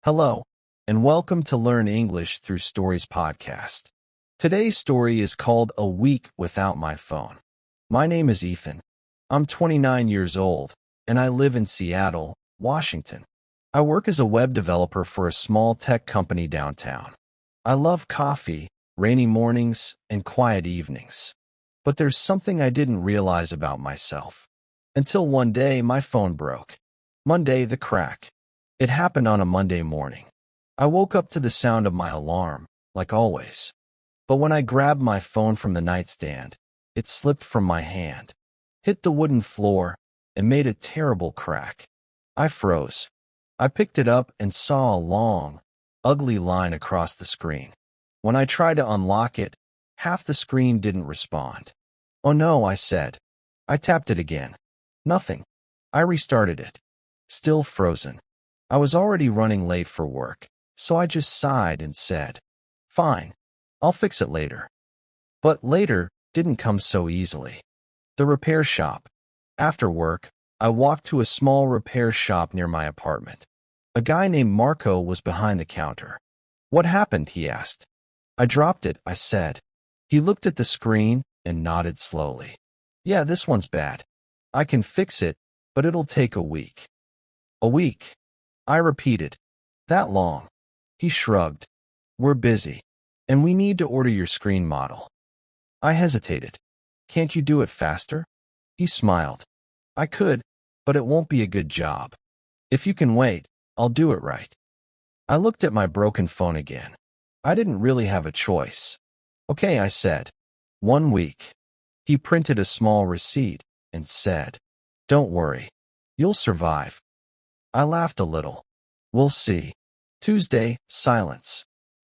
Hello, and welcome to Learn English Through Stories podcast. Today's story is called A Week Without My Phone. My name is Ethan. I'm 29 years old, and I live in Seattle, Washington. I work as a web developer for a small tech company downtown. I love coffee, rainy mornings, and quiet evenings. But there's something I didn't realize about myself. Until one day my phone broke. Monday, the crack. It happened on a Monday morning. I woke up to the sound of my alarm, like always. But when I grabbed my phone from the nightstand, it slipped from my hand, hit the wooden floor, and made a terrible crack. I froze. I picked it up and saw a long, ugly line across the screen. When I tried to unlock it, half the screen didn't respond. "Oh no," I said. I tapped it again. Nothing. I restarted it. Still frozen. I was already running late for work, so I just sighed and said, "Fine, I'll fix it later." But later didn't come so easily. The repair shop. After work, I walked to a small repair shop near my apartment. A guy named Marco was behind the counter. "What happened?" he asked. "I dropped it," I said. He looked at the screen and nodded slowly. "Yeah, this one's bad. I can fix it, but it'll take a week." "A week?" I repeated. "That long?" He shrugged. "We're busy, and we need to order your screen model." I hesitated. "Can't you do it faster?" He smiled. "I could, but it won't be a good job. If you can wait, I'll do it right." I looked at my broken phone again. I didn't really have a choice. "Okay," I said. 1 week. He printed a small receipt and said, "Don't worry. You'll survive." I laughed a little. "We'll see." Tuesday, silence.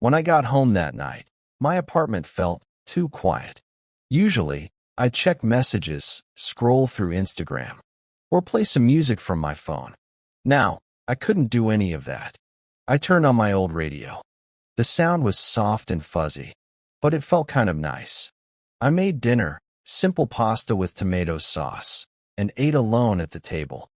When I got home that night, my apartment felt too quiet. Usually, I check messages, scroll through Instagram, or play some music from my phone. Now, I couldn't do any of that. I turned on my old radio. The sound was soft and fuzzy, but it felt kind of nice. I made dinner, simple pasta with tomato sauce, and ate alone at the table.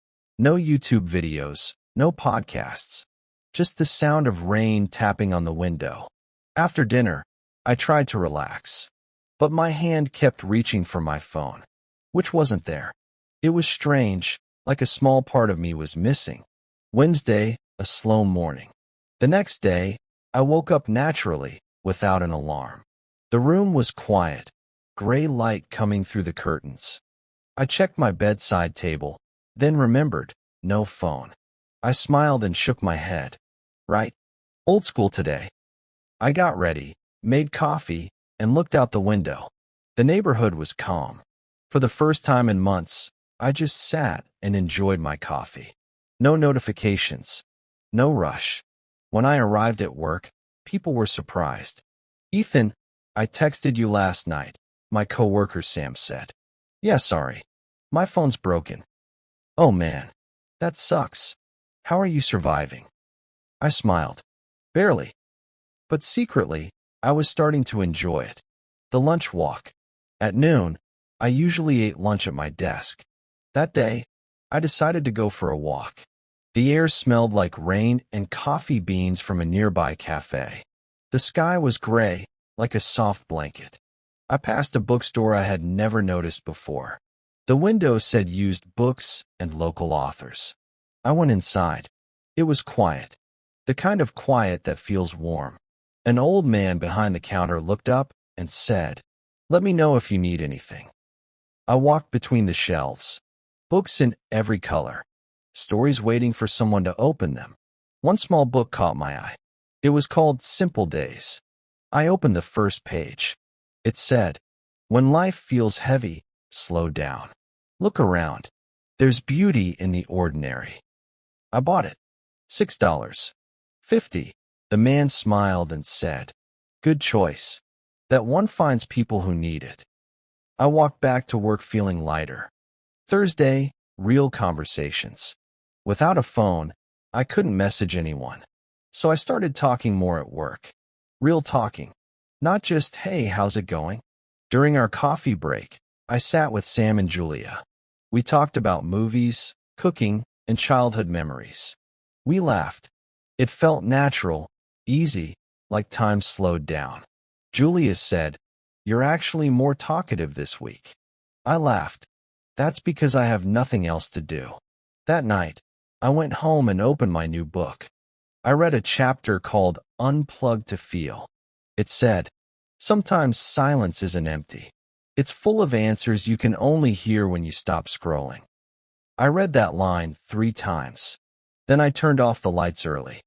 No YouTube videos, no podcasts, just the sound of rain tapping on the window. After dinner, I tried to relax, but my hand kept reaching for my phone, which wasn't there. It was strange, like a small part of me was missing. Wednesday, a slow morning. The next day, I woke up naturally, without an alarm. The room was quiet, gray light coming through the curtains. I checked my bedside table, then remembered, no phone. I smiled and shook my head. Right? Old school today. I got ready, made coffee, and looked out the window. The neighborhood was calm. For the first time in months, I just sat and enjoyed my coffee. No notifications. No rush. When I arrived at work, people were surprised. "Ethan, I texted you last night," my coworker Sam said. "Yeah, sorry. My phone's broken." "Oh man, that sucks. How are you surviving?" I smiled. "Barely." But secretly, I was starting to enjoy it. The lunch walk. At noon, I usually ate lunch at my desk. That day, I decided to go for a walk. The air smelled like rain and coffee beans from a nearby cafe. The sky was gray, like a soft blanket. I passed a bookstore I had never noticed before. The window said used books and local authors. I went inside. It was quiet. The kind of quiet that feels warm. An old man behind the counter looked up and said, "Let me know if you need anything." I walked between the shelves. Books in every color. Stories waiting for someone to open them. One small book caught my eye. It was called Simple Days. I opened the first page. It said, "When life feels heavy, slow down. Look around. There's beauty in the ordinary." I bought it. $6.50. The man smiled and said, "Good choice. That one finds people who need it." I walked back to work feeling lighter. Thursday, real conversations. Without a phone, I couldn't message anyone. So I started talking more at work. Real talking. Not just, "Hey, how's it going?" During our coffee break, I sat with Sam and Julia. We talked about movies, cooking, and childhood memories. We laughed. It felt natural, easy, like time slowed down. Julia said, "You're actually more talkative this week." I laughed. That's because I have nothing else to do. That night, I went home and opened my new book. I read a chapter called Unplugged to Feel. It said, "Sometimes silence isn't empty. It's full of answers you can only hear when you stop scrolling." I read that line 3 times. Then I turned off the lights early.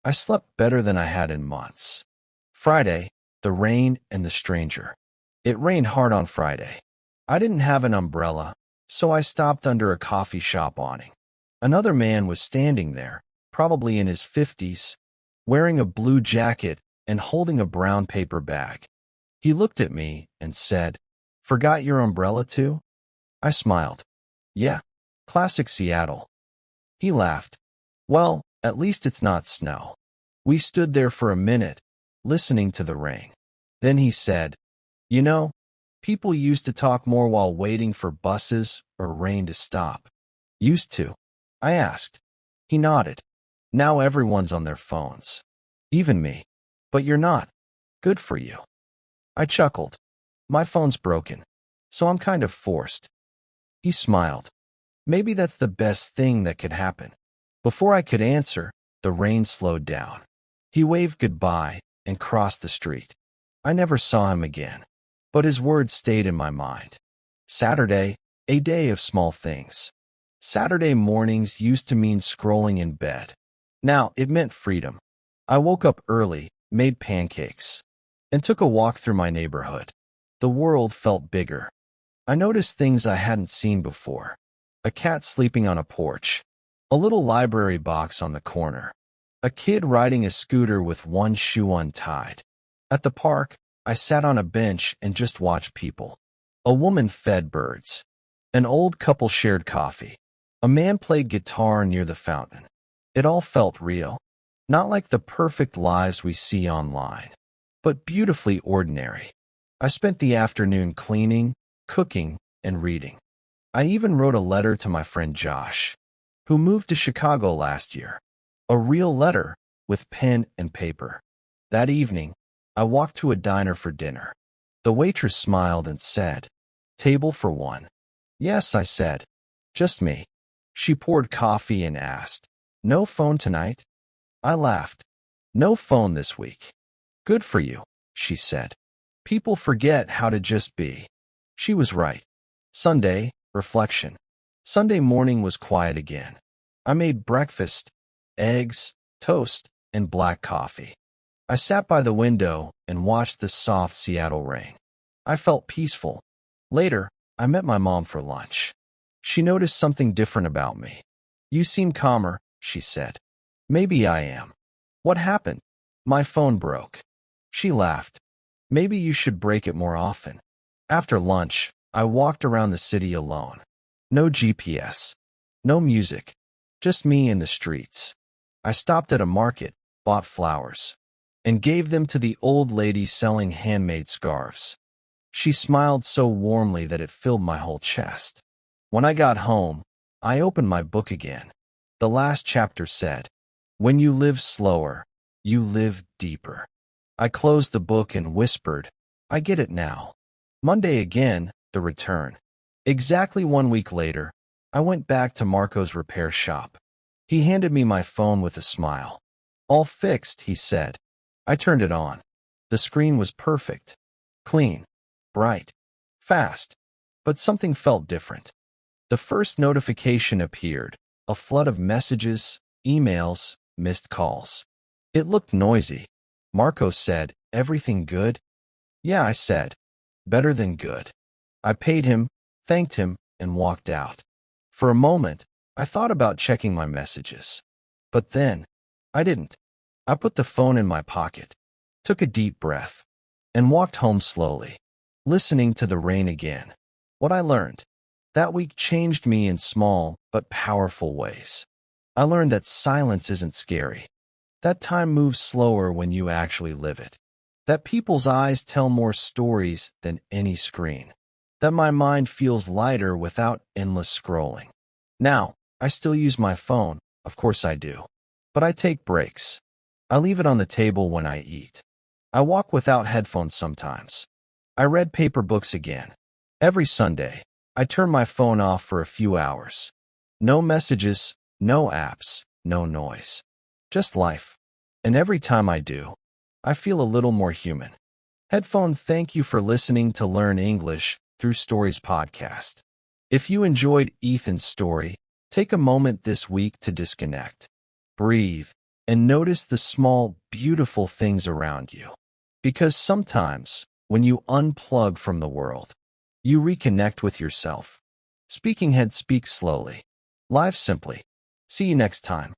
I slept better than I had in months. Friday, the rain and the stranger. It rained hard on Friday. I didn't have an umbrella, so I stopped under a coffee shop awning. Another man was standing there, probably in his 50s, wearing a blue jacket and holding a brown paper bag. He looked at me and said, "Forgot your umbrella too?" I smiled. "Yeah, classic Seattle." He laughed. "Well, at least it's not snow." We stood there for a minute, listening to the rain. Then he said, "You know, people used to talk more while waiting for buses or rain to stop." "Used to?" I asked. He nodded. "Now everyone's on their phones. Even me. But you're not. Good for you." I chuckled. "My phone's broken, so I'm kind of forced." He smiled. "Maybe that's the best thing that could happen." Before I could answer, the rain slowed down. He waved goodbye and crossed the street. I never saw him again, but his words stayed in my mind. Saturday, a day of small things. Saturday mornings used to mean scrolling in bed. Now it meant freedom. I woke up early, made pancakes, and took a walk through my neighborhood. The world felt bigger. I noticed things I hadn't seen before. A cat sleeping on a porch. A little library box on the corner. A kid riding a scooter with one shoe untied. At the park, I sat on a bench and just watched people. A woman fed birds. An old couple shared coffee. A man played guitar near the fountain. It all felt real. Not like the perfect lives we see online, but beautifully ordinary. I spent the afternoon cleaning, cooking, and reading. I even wrote a letter to my friend Josh, who moved to Chicago last year. A real letter, with pen and paper. That evening, I walked to a diner for dinner. The waitress smiled and said, "Table for one." "Yes," I said. "Just me." She poured coffee and asked, "No phone tonight?" I laughed. "No phone this week." "Good for you," she said. "People forget how to just be." She was right. Sunday, reflection. Sunday morning was quiet again. I made breakfast, eggs, toast, and black coffee. I sat by the window and watched the soft Seattle rain. I felt peaceful. Later, I met my mom for lunch. She noticed something different about me. "You seem calmer," she said. "Maybe I am." "What happened?" "My phone broke." She laughed. "Maybe you should break it more often." After lunch, I walked around the city alone. No GPS. No music. Just me in the streets. I stopped at a market, bought flowers, and gave them to the old lady selling handmade scarves. She smiled so warmly that it filled my whole chest. When I got home, I opened my book again. The last chapter said, "When you live slower, you live deeper." I closed the book and whispered, "I get it now." Monday again, the return. Exactly 1 week later, I went back to Marco's repair shop. He handed me my phone with a smile. "All fixed," he said. I turned it on. The screen was perfect. Clean. Bright. Fast. But something felt different. The first notification appeared, a flood of messages, emails, missed calls. It looked noisy. Marco said, "Everything good?" "Yeah," I said. "Better than good." I paid him, thanked him, and walked out. For a moment, I thought about checking my messages. But then, I didn't. I put the phone in my pocket, took a deep breath, and walked home slowly, listening to the rain again. What I learned. That week changed me in small but powerful ways. I learned that silence isn't scary. That time moves slower when you actually live it. That people's eyes tell more stories than any screen. That my mind feels lighter without endless scrolling. Now, I still use my phone, of course I do. But I take breaks. I leave it on the table when I eat. I walk without headphones sometimes. I read paper books again. Every Sunday, I turn my phone off for a few hours. No messages, no apps, no noise. Just life. And every time I do, I feel a little more human. Headphone, thank you for listening to Learn English Through Stories podcast. If you enjoyed Ethan's story, take a moment this week to disconnect, breathe, and notice the small, beautiful things around you. Because sometimes, when you unplug from the world, you reconnect with yourself. Speaking Head speaks slowly. Live simply. See you next time.